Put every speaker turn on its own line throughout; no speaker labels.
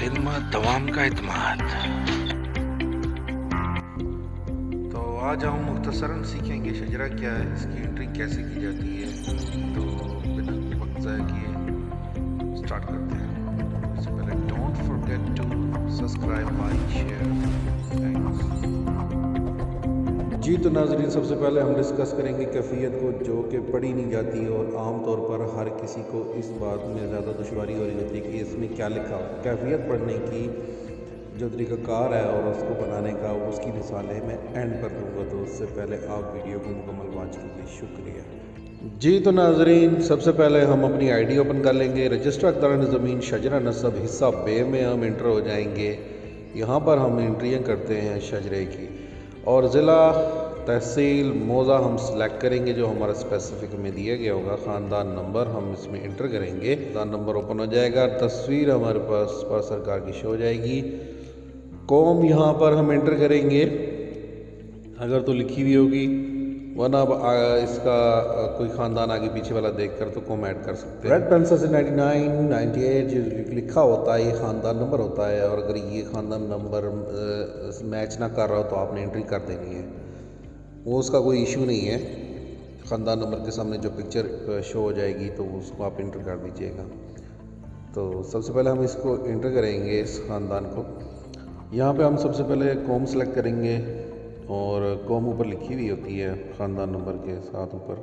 खिदमत दवाम का इत्मीनान। तो आज हम मुख्तसरन सीखेंगे शजरा क्या है, इसकी एंट्री कैसे की जाती है। तो बिना वक्त ज़ाया किए स्टार्ट करते हैं। इससे पहले don't forget to subscribe, like, share. Thanks. जी तो नाज़रीन, सबसे पहले हम डिस्कस करेंगे कैफियत को, जो कि पढ़ी नहीं जाती और आम तौर पर हर किसी को इस बात में ज़्यादा दुश्वारी हो रही होती है कि इसमें क्या लिखा हो। कैफियत पढ़ने की जो तरीक़ाकार है और उसको बनाने का, उसकी मिसालें मैं एंड पर दूंगा, तो उससे पहले आप वीडियो को मुकम्मल वॉच कीजिए। शुक्रिया। जी तो नाज़रीन, सबसे पहले हम अपनी आईडी ओपन कर लेंगे। रजिस्टर अख्तर ज़मीन शजरा नसब हिस्सा बे में हम इंटर हो जाएंगे। यहाँ पर हम एंट्रियाँ करते हैं शजरे की, और ज़िला तहसील मौज़ा हम सेलेक्ट करेंगे जो हमारा स्पेसिफिक में दिया गया होगा। ख़ानदान नंबर हम इसमें इंटर करेंगे। ख़ानदान नंबर ओपन हो जाएगा। तस्वीर हमारे पास पर सरकार की शो हो जाएगी। कौम यहाँ पर हम इंटर करेंगे अगर तो लिखी हुई होगी, वरना अब इसका कोई ख़ानदान आगे पीछे वाला देखकर तो कौम ऐड कर सकते हैं। रेड पेंसिल से 99, 98 जो लिखा होता है ये ख़ानदान नंबर होता है, और अगर ये ख़ानदान नंबर मैच ना कर रहा हो तो आपने एंट्री कर देनी है, वो उसका कोई इशू नहीं है। ख़ानदान नंबर के सामने जो पिक्चर शो हो जाएगी तो उसको आप इंटर कर दीजिएगा। तो सबसे पहले हम इसको इंटर करेंगे, इस ख़ानदान को। यहाँ पे हम सबसे पहले कौम सेलेक्ट करेंगे, और कौम ऊपर लिखी हुई होती है ख़ानदान नंबर के साथ ऊपर।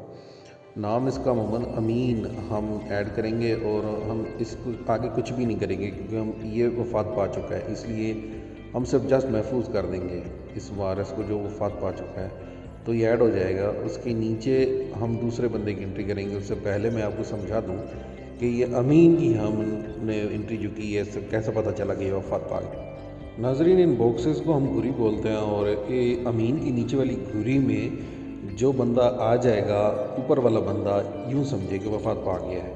नाम इसका मोहम्मद अमीन हम ऐड करेंगे, और हम इसको आगे कुछ भी नहीं करेंगे क्योंकि हम ये वफ़ात पा चुका है, इसलिए हम सिर्फ जस्ट महफूज कर देंगे इस वारिस को जो वफ़ात पा चुका है, तो ये ऐड हो जाएगा। उसके नीचे हम दूसरे बंदे की एंट्री करेंगे। उससे पहले मैं आपको समझा दूं कि ये अमीन की हमने एंट्री जो की है, इससे कैसे पता चला कि ये वफ़ात पा गया। नाज़रीन, इन बॉक्सेस को हम घुरी बोलते हैं, और ये अमीन की नीचे वाली घुरी में जो बंदा आ जाएगा, ऊपर वाला बंदा यूँ समझे कि वफ़ात पा गया है,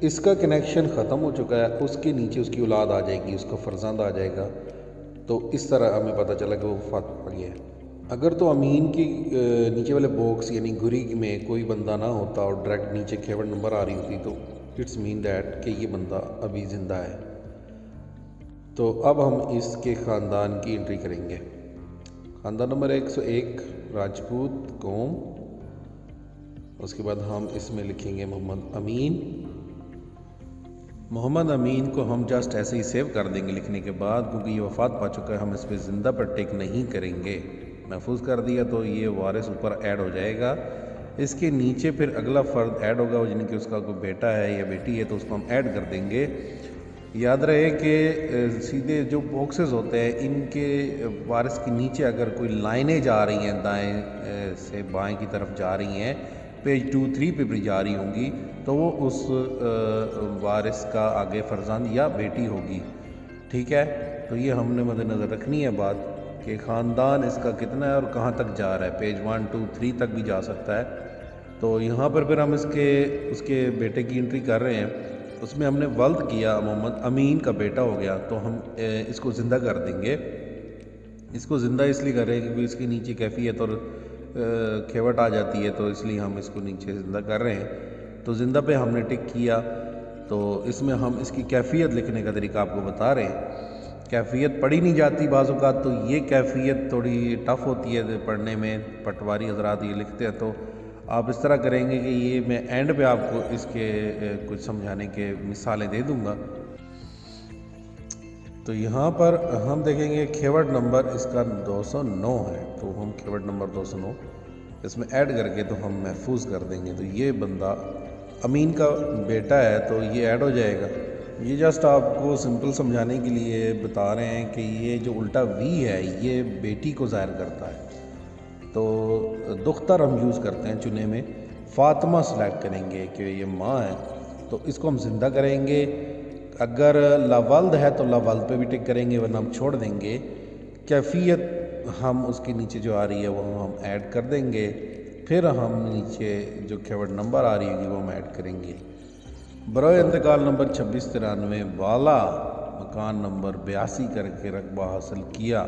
इसका कनेक्शन ख़त्म हो चुका है, उसके नीचे उसकी औलाद आ जाएगी, उसका फ़र्जंद आ जाएगा। तो इस तरह हमें पता चला कि वो वफ़ात पा गया है। अगर तो अमीन की नीचे वाले बॉक्स यानी घुरी में कोई बंदा ना होता और डायरेक्ट नीचे खेवड़ नंबर आ रही होती, तो इट्स मीन दैट कि ये बंदा अभी ज़िंदा है। तो अब हम इसके ख़ानदान की एंट्री करेंगे। ख़ानदान नंबर 101 राजपूत कौम। उसके बाद हम इसमें लिखेंगे मोहम्मद अमीन। मोहम्मद अमीन को हम जस्ट ऐसे ही सेव कर देंगे लिखने के बाद, क्योंकि ये वफ़ात पा चुका है, हम इस पर ज़िंदा पर टिक नहीं करेंगे। महफूज कर दिया तो ये वारिस ऊपर ऐड हो जाएगा। इसके नीचे फिर अगला फ़र्द ऐड होगा, यानी कि उसका कोई बेटा है या बेटी है, तो उसको हम ऐड कर देंगे। याद रहे कि सीधे जो बॉक्सेस होते हैं, इनके वारिस के नीचे अगर कोई लाइनें जा रही हैं, दाएं से बाएं की तरफ जा रही हैं, पेज 2-3 पे भी जा रही होंगी, तो वो उस वारिस का आगे फ़र्जंद या बेटी होगी। ठीक है, तो ये हमने मद्देनज़र रखनी है बात कि ख़ानदान इसका कितना है और कहाँ तक जा रहा है। पेज 1, 2, 3 तक भी जा सकता है। तो यहाँ पर फिर हम उसके बेटे की एंट्री कर रहे हैं। उसमें हमने वल्द किया, मोहम्मद अमीन का बेटा हो गया, तो हम इसको ज़िंदा कर देंगे। इसको ज़िंदा इसलिए कर रहे हैं क्योंकि इसके नीचे कैफियत और खेवट आ जाती है, तो इसलिए हम इसको नीचे ज़िंदा कर रहे हैं। तो ज़िंदा पे हमने टिक किया। तो इसमें हम इसकी कैफियत लिखने का तरीका आपको बता रहे हैं। कैफियत पढ़ी नहीं जाती बाज़ औक़ात, तो ये कैफियत थोड़ी टफ़ होती है पढ़ने में। पटवारी हज़रात ये लिखते हैं, तो आप इस तरह करेंगे कि ये मैं एंड पे आपको इसके कुछ समझाने के मिसालें दे दूंगा। तो यहाँ पर हम देखेंगे खेवड़ नंबर इसका 209 है, तो हम खेवड़ नंबर 209 इसमें ऐड करके तो हम महफूज कर देंगे। तो ये बंदा अमीन का बेटा है, तो ये ऐड हो जाएगा। ये जस्ट आपको सिंपल समझाने के लिए बता रहे हैं कि ये जो उल्टा वी है ये बेटी को ज़ाहिर करता है। तो दुख्तर हम यूज़ करते हैं चुने में। फ़ातिमा सेलेक्ट करेंगे कि ये माँ है, तो इसको हम ज़िंदा करेंगे। अगर लावल्द है तो लावल्द पे भी टिक करेंगे, वरना हम छोड़ देंगे। कैफियत हम उसके नीचे जो आ रही है वो हम ऐड कर देंगे। फिर हम नीचे जो खेवड़ नंबर आ रही होगी वो हम ऐड करेंगे। बरोए इंतकाल नंबर 2693 वाला मकान नंबर 82 करके रकबा हासिल किया।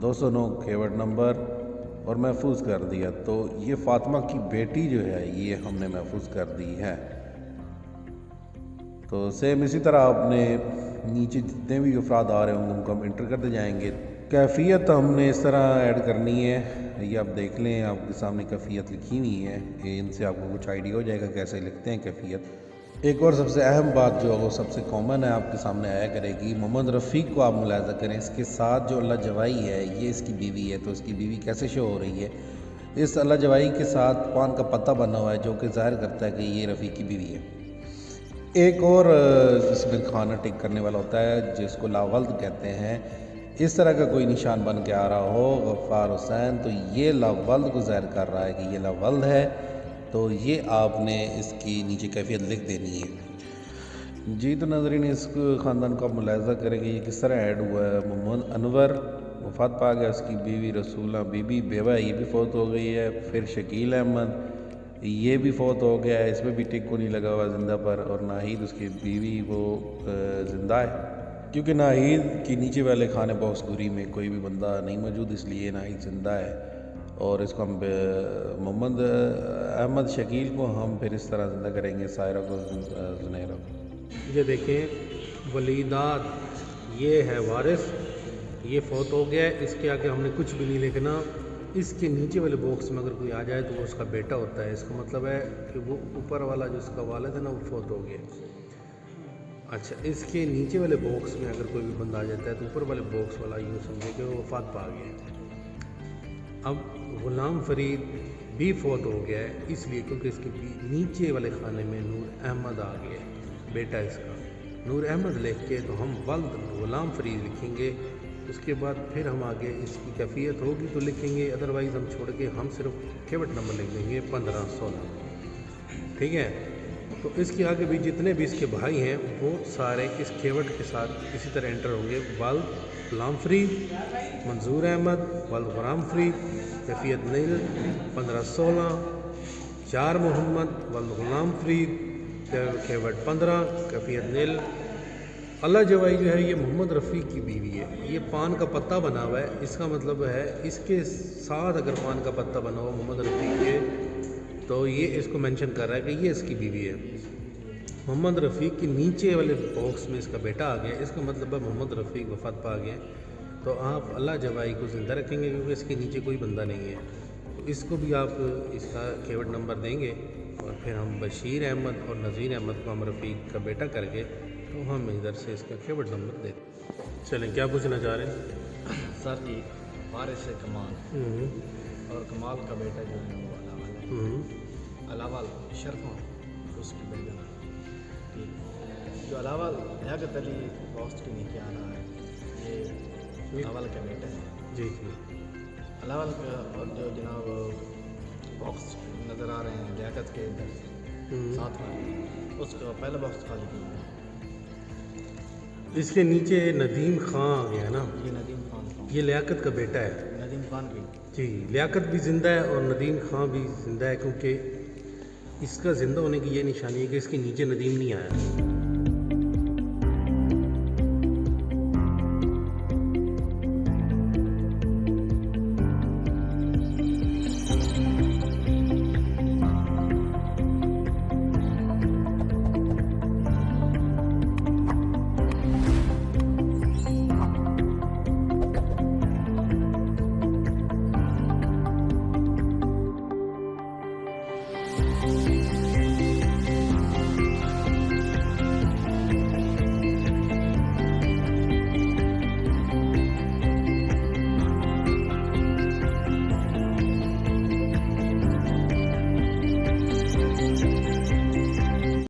209 खेवड़ नंबर और महफूज कर दिया। तो ये फ़ातिमा की बेटी जो है ये हमने महफूज कर दी है। तो सेम इसी तरह आपने نیچے جتنے بھی افراد آ رہے ہوں گے ان کو ہم انٹر کرتے جائیں گے. کیفیت ہم نے اس طرح ایڈ کرنی ہے, یہ آپ دیکھ لیں آپ کے سامنے کیفیت لکھی ہوئی ہے, ان سے آپ کو کچھ آئیڈیا ہو جائے گا کیسے لکھتے ہیں کیفیت. ایک اور سب سے اہم بات جو وہ سب سے کامن ہے آپ کے سامنے آیا کرے گی, محمد رفیق کو آپ ملاحظہ کریں, اس کے ساتھ جو اللہ جوائی ہے یہ اس کی بیوی ہے, تو اس کی بیوی کیسے شو ہو رہی ہے؟ اس اللہ جوائی کے ساتھ پان کا پتہ بنا ہوا ہے جو کہ ظاہر کرتا ہے کہ یہ رفیق کی بیوی ہے. ایک اور اس میں کھانا ٹک کرنے والا ہوتا ہے جس کو لاولد کہتے ہیں. اس طرح کا کوئی نشان بن کے آ رہا ہو غفار حسین, تو یہ لاولد کو ظاہر کر رہا ہے کہ یہ لاولد ہے, تو یہ آپ نے اس کی نیچے کیفیت لکھ دینی ہے. جی تو ناظرین اس خاندان کو آپ ملاحظہ کریں گے یہ کس طرح ایڈ ہوا ہے. محمد انور وفات پا گیا, اس کی بیوی رسولہ بی بی بیوہ ہے, یہ بھی فوت ہو گئی ہے. پھر شکیل احمد یہ بھی فوت ہو گیا ہے, اس میں بھی ٹک کو نہیں لگا ہوا زندہ پر. اور ناہید اس کی بیوی وہ زندہ ہے, کیونکہ ناہید کی نیچے والے کھانے باکس گوری میں کوئی بھی بندہ نہیں موجود, اس لیے ناہید زندہ ہے. اور اس کو ہم محمد احمد شکیل کو ہم پھر اس طرح زندہ کریں گے, سائرہ کو زنیرہ کو.
یہ دیکھیں ولیدات, یہ ہے وارث, یہ فوت ہو گیا ہے, اس کے آگے ہم نے کچھ بھی نہیں لکھنا. اس کے نیچے والے باکس میں اگر کوئی آ جائے تو وہ اس کا بیٹا ہوتا ہے. اس کا مطلب ہے کہ وہ اوپر والا جو اس کا والد ہے نا وہ فوت ہو گیا. اچھا, اس کے نیچے والے باکس میں اگر کوئی بھی بندہ آ جاتا ہے تو اوپر والے باکس والا یوں سمجھے کہ وہ وفات پا گیا ہے. اب غلام فرید بھی فوت ہو گیا ہے, اس لیے کیونکہ اس کے نیچے والے خانے میں نور احمد آ گیا ہے, بیٹا اس کا. نور احمد لکھ کے تو ہم ولد غلام فرید لکھیں گے. اس کے بعد پھر ہم آگے اس کی کیفیت ہوگی تو لکھیں گے, ادروائز ہم چھوڑ کے ہم صرف کیوٹ نمبر لکھ دیں گے 1516. ٹھیک ہے, تو اس کے آگے بھی جتنے بھی اس کے بھائی ہیں وہ سارے اس کیوٹ کے ساتھ اسی طرح انٹر ہوں گے. ولد غلام فرید, منظور احمد, ولد غلام فرید, کیفیت نیل 1516, 4 محمد, ولد غلام فرید, کیوٹ 15, کیفیت نیل. اللہ جوائی جو ہے یہ محمد رفیق کی بیوی ہے, یہ پان کا پتہ بنا ہوا ہے. اس کا مطلب ہے اس کے ساتھ اگر پان کا پتہ بنا ہوا محمد رفیق کے تو یہ اس کو مینشن کر رہا ہے کہ یہ اس کی بیوی ہے. محمد رفیق کے نیچے والے باکس میں اس کا بیٹا آ گیا, اس کا مطلب ہے محمد رفیق وفات پا گیا. تو آپ اللہ جوائی کو زندہ رکھیں گے کیونکہ اس کے نیچے کوئی بندہ نہیں ہے. تو اس کو بھی آپ اس کا کیوٹ نمبر دیں گے, اور پھر ہم بشیر احمد اور نذیر احمد کو ہم رفیق کا بیٹا کر کے تو ہم ادھر سے اس کا کیوٹ نمبر دیں. چلیں, کیا پوچھنا چاہ رہے ہیں
سر جی؟ وارث کمال اور کمال کا بیٹا جو ہے وہ علاوال شرفا اس کی بیگم. جو علاوال لیاقت علی پوسٹ کے نیچے آ رہا ہے یہ علاوال کا بیٹا ہے.
جی جی,
علاوال کا, اور جو جناب باکس نظر آ رہے ہیں لیاقت کے ادھر ساتھ میں, اس کا پہلا باکس خالی کیا ہے.
اس کے نیچے ندیم خان آ گیا نا,
یہ ندیم خان,
یہ لیاقت کا بیٹا ہے.
ندیم خان کی
جی, لیاقت بھی زندہ ہے اور ندیم خان بھی زندہ ہے, کیونکہ اس کا زندہ ہونے کی یہ نشانی ہے کہ اس کے نیچے ندیم نہیں آیا.